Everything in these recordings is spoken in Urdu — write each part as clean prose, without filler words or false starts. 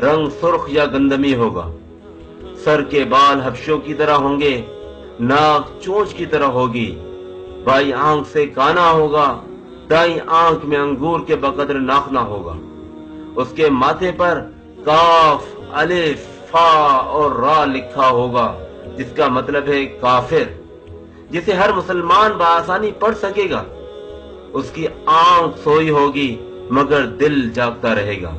رنگ سرخ یا گندمی ہوگا، سر کے بال حبشوں کی طرح ہوں گے، ناک چونچ کی طرح ہوگی، بائیں آنکھ سے کانا ہوگا، دائیں آنکھ میں انگور کے بقدر ناخنا ہوگا۔ اس کے ماتھے پر کاف، الف، فا اور را لکھا ہوگا، جس کا مطلب ہے کافر، جسے ہر مسلمان بآسانی پڑھ سکے گا۔ اس کی آنکھ سوئی ہوگی مگر دل جاگتا رہے گا۔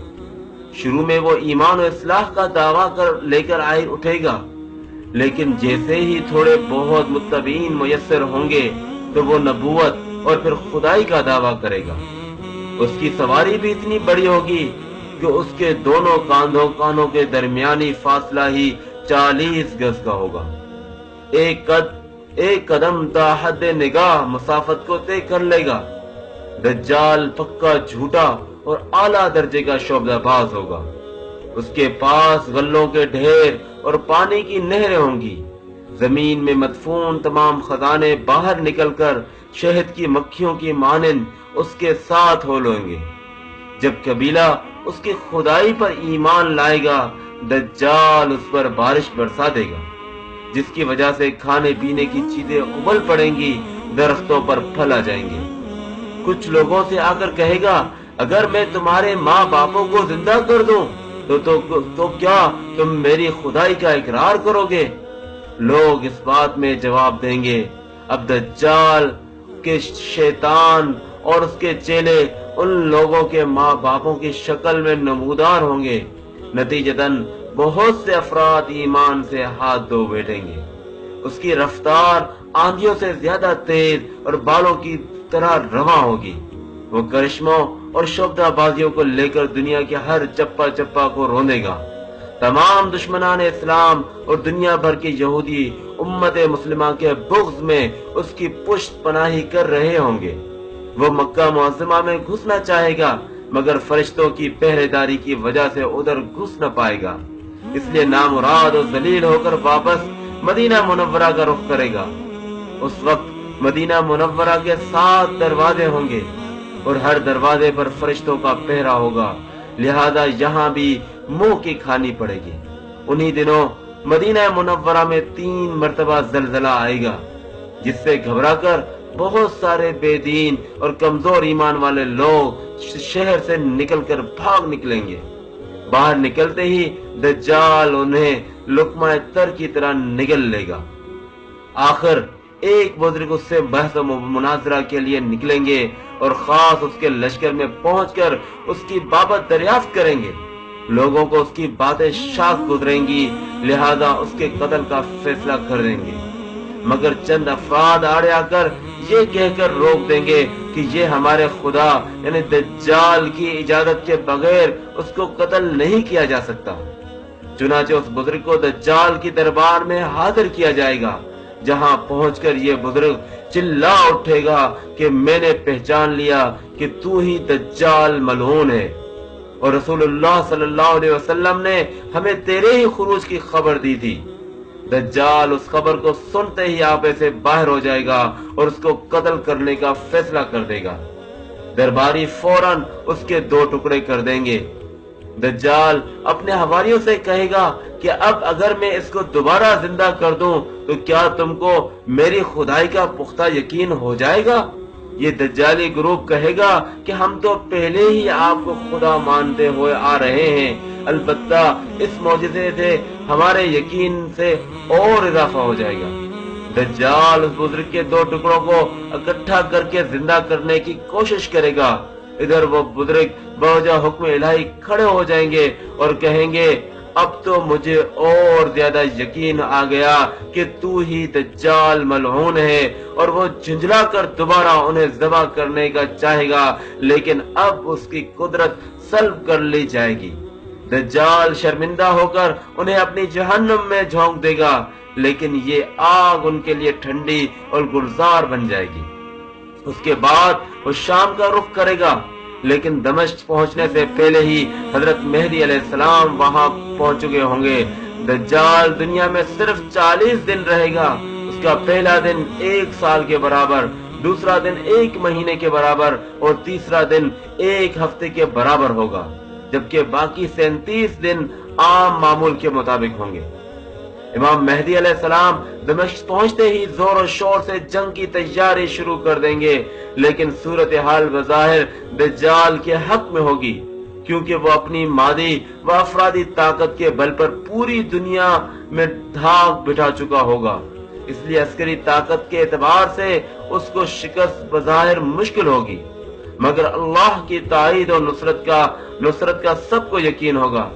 شروع میں وہ ایمان و اصلاح کا دعویٰ لے کر آئے اٹھے گا، لیکن جیسے ہی تھوڑے بہت متبعین میسر ہوں گے تو وہ نبوت اور پھر خدائی کا دعویٰ کرے گا۔ اس کی سواری بھی اتنی بڑی ہوگی کہ اس کے دونوں کانوں کے درمیانی فاصلہ ہی 40 گز کا ہوگا۔ ایک قدم تا حد نگاہ مسافت کو طے کر لے گا۔ دجال پکا جھوٹا اور اعلیٰ درجے کا شعبدہ باز ہوگا۔ اس کے پاس غلوں کے ڈھیر اور پانی کی نہریں ہوں گی۔ زمین میں مدفون تمام خزانے باہر نکل کر شہد کی مکھیوں کی مانند اس کے ساتھ ہو لیں گے۔ جب قبیلہ اس کی خدائی پر ایمان لائے گا، دجال اس پر بارش برسا دے گا، جس کی وجہ سے کھانے پینے کی چیزیں ابل پڑیں گی، درختوں پر پھل آ جائیں گے۔ کچھ لوگوں سے آ کر کہے گا، اگر میں تمہارے ماں باپوں کو زندہ کر دوں تو کیا تم میری خدائی کا اقرار کرو گے؟ لوگ اس بات میں جواب دیں گے، اب دجال کے شیطان اور اس کے چیلے ان لوگوں کے ماں باپوں کی شکل میں نمودار ہوں گے۔ نتیجتاً بہت سے افراد ایمان سے ہاتھ دھو بیٹھیں گے۔ اس کی رفتار آندھیوں سے زیادہ تیز اور بالوں کی طرح رواں ہوگی۔ وہ کرشموں اور شعبدہ بازیوں کو لے کر دنیا کے ہر چپا چپا کو روندے گا۔ تمام دشمنان اسلام اور دنیا بھر کے یہودی امت مسلمہ کے بغض میں اس کی پشت پناہی کر رہے ہوں گے۔ وہ مکہ معظمہ میں گھسنا چاہے گا، مگر فرشتوں کی پہرے داری کی وجہ سے ادھر گھس نہ پائے گا، اس لیے نامراد اور ذلیل ہو کر واپس مدینہ منورہ کا رخ کرے گا۔ اس وقت مدینہ منورہ کے 7 دروازے ہوں گے اور ہر دروازے پر فرشتوں کا پہرا ہوگا، لہذا یہاں بھی منہ کی کھانی پڑے گی۔ انہی دنوں مدینہ منورہ میں 3 مرتبہ زلزلہ آئے گا، جس سے گھبرا کر بہت سارے بے دین اور کمزور ایمان والے لوگ شہر سے نکل کر بھاگ نکلیں گے۔ باہر نکلتے ہی دجال انہیں لقمہ تر کی طرح نگل لے گا۔ آخر ایک بزرگ اس سے بحث و مناظرہ کے لیے نکلیں گے اور خاص اس کے لشکر میں پہنچ کر اس کی بابت دریافت کریں گے۔ لوگوں کو اس کی باتیں شاق گزریں گی، لہذا اس کے قتل کا فیصلہ کر دیں گے، مگر چند افراد آڑے آ کر یہ کہہ کر روک دیں گے کہ یہ ہمارے خدا یعنی دجال کی اجازت کے بغیر اس کو قتل نہیں کیا جا سکتا۔ چنانچہ اس بزرگ کو دجال کی دربار میں حاضر کیا جائے گا، جہاں پہنچ کر یہ بزرگ چلا اٹھے گا کہ میں نے پہچان لیا کہ تو ہی دجال ملعون ہے، اور رسول اللہ صلی اللہ علیہ وسلم نے ہمیں تیرے ہی خروج کی خبر دی تھی۔ دجال اس خبر کو سنتے ہی آپے سے باہر ہو جائے گا اور اس کو قتل کرنے کا فیصلہ کر دے گا۔ درباری فوراً اس کے 2 ٹکڑے کر دیں گے۔ دجال اپنے حواریوں سے کہے گا کہ اب اگر میں اس کو دوبارہ زندہ کر دوں تو کیا تم کو میری خدائی کا پختہ یقین ہو جائے گا؟ یہ دجالی گروپ کہے گا کہ ہم تو پہلے ہی آپ کو خدا مانتے ہوئے آ رہے ہیں، البتہ اس معجزے سے ہمارے یقین سے اور اضافہ ہو جائے گا۔ دجال اس بزرگ کے 2 ٹکڑوں کو اکٹھا کر کے زندہ کرنے کی کوشش کرے گا۔ ادھر وہ بزرگ بوجہ حکم الہی کھڑے ہو جائیں گے اور کہیں گے، اب تو مجھے اور زیادہ یقین آ گیا کہ تو ہی دجال ملعون ہے، اور وہ جھنجلا کر دوبارہ انہیں ذبح کرنے کا چاہے گا، لیکن اب اس کی قدرت سلب کر لی جائے گی۔ دجال شرمندہ ہو کر انہیں اپنی جہنم میں جھونک دے گا، لیکن یہ آگ ان کے لیے ٹھنڈی اور گلزار بن جائے گی۔ اس کے بعد وہ شام کا رخ کرے گا، لیکن دمشق پہنچنے سے پہلے ہی حضرت مہدی علیہ السلام وہاں پہنچ چکے ہوں گے۔ دجال دنیا میں صرف 40 دن رہے گا۔ اس کا پہلا دن 1 سال کے برابر، دوسرا دن 1 مہینے کے برابر اور تیسرا دن 1 ہفتے کے برابر ہوگا۔ جبکہ باقی 37 دن عام معمول کے مطابق ہوں گے۔ امام مہدی علیہ السلام دمشق پہنچتے ہی زور و شور سے جنگ کی تیاری شروع کر دیں گے، لیکن صورتحال بظاہر دجال کے حق میں ہوگی، کیونکہ وہ اپنی مادی و افرادی طاقت کے بل پر پوری دنیا میں دھاک بٹھا چکا ہوگا۔ اس لیے عسکری طاقت کے اعتبار سے اس کو شکست بظاہر مشکل ہوگی، مگر اللہ کی تائید اور نصرت کا سب کو یقین ہوگا۔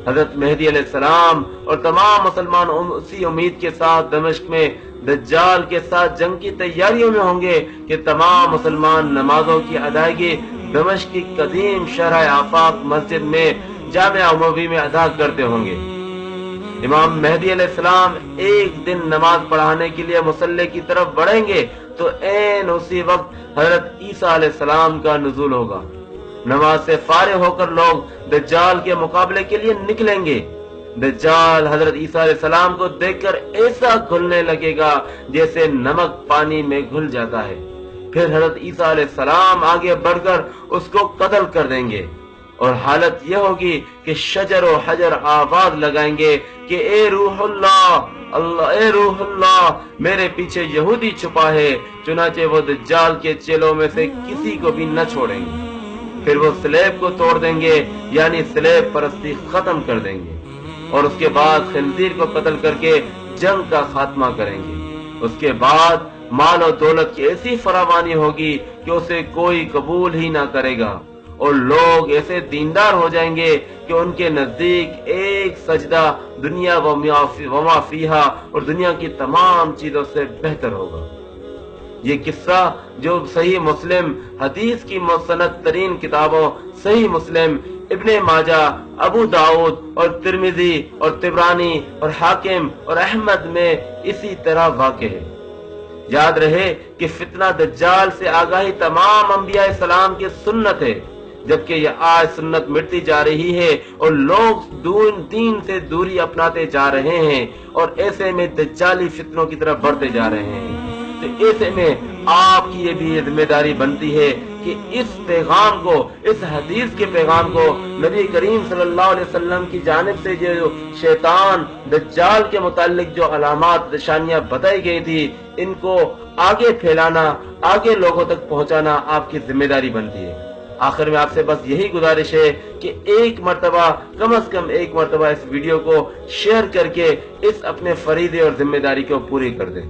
حضرت مہدی علیہ السلام اور تمام مسلمان اسی امید کے ساتھ دمشق میں دجال کے ساتھ جنگ کی تیاریوں میں ہوں گے کہ تمام مسلمان نمازوں کی ادائیگی دمشق کی قدیم شرح آفاق مسجد میں جامع اموی میں ادا کرتے ہوں گے۔ امام مہدی علیہ السلام ایک دن نماز پڑھانے کے لیے مصلی کی طرف بڑھیں گے تو عین اسی وقت حضرت عیسیٰ علیہ السلام کا نزول ہوگا۔ نماز سے فارغ ہو کر لوگ دجال کے مقابلے کے لیے نکلیں گے۔ دجال حضرت عیسیٰ علیہ السلام کو دیکھ کر ایسا گھلنے لگے گا جیسے نمک پانی میں گھل جاتا ہے۔ پھر حضرت عیسیٰ علیہ السلام آگے بڑھ کر اس کو قتل کر دیں گے، اور حالت یہ ہوگی کہ شجر و حجر آواز لگائیں گے کہ اے روح اللہ میرے پیچھے یہودی چھپا ہے، چنانچہ وہ دجال کے چیلوں میں سے کسی کو بھی نہ چھوڑیں گے۔ پھر وہ سلیب کو توڑ دیں گے، یعنی سلیب پرستی ختم کر دیں گے، اور اس کے بعد خنزیر کو قتل کر کے جنگ کا خاتمہ کریں گے۔ اس کے بعد مال و دولت کی ایسی فراوانی ہوگی کہ اسے کوئی قبول ہی نہ کرے گا، اور لوگ ایسے دیندار ہو جائیں گے کہ ان کے نزدیک ایک سجدہ دنیا وما فیہا اور دنیا کی تمام چیزوں سے بہتر ہوگا۔ یہ قصہ جو صحیح مسلم حدیث کی مستند ترین کتابوں صحیح مسلم، ابن ماجہ، ابو داؤد اور ترمذی اور طبرانی اور حاکم اور احمد میں اسی طرح واقع ہے۔ یاد رہے کہ فتنہ دجال سے آگاہی تمام انبیاء اسلام کی سنت ہے، جبکہ یہ آج سنت مٹتی جا رہی ہے اور لوگ دین سے دوری اپناتے جا رہے ہیں اور ایسے میں دجالی فتنوں کی طرف بڑھتے جا رہے ہیں۔ تو ایسے میں آپ کی یہ بھی ذمہ داری بنتی ہے کہ اس پیغام کو، اس حدیث کے پیغام کو، نبی کریم صلی اللہ علیہ وسلم کی جانب سے جو شیطان دجال کے متعلق جو علامات نشانیاں بتائی گئی تھی، ان کو آگے پھیلانا، آگے لوگوں تک پہنچانا آپ کی ذمہ داری بنتی ہے۔ آخر میں آپ سے بس یہی گزارش ہے کہ ایک مرتبہ، کم از کم ایک مرتبہ اس ویڈیو کو شیئر کر کے اس اپنے فریضے اور ذمہ داری کو پوری کر دیں۔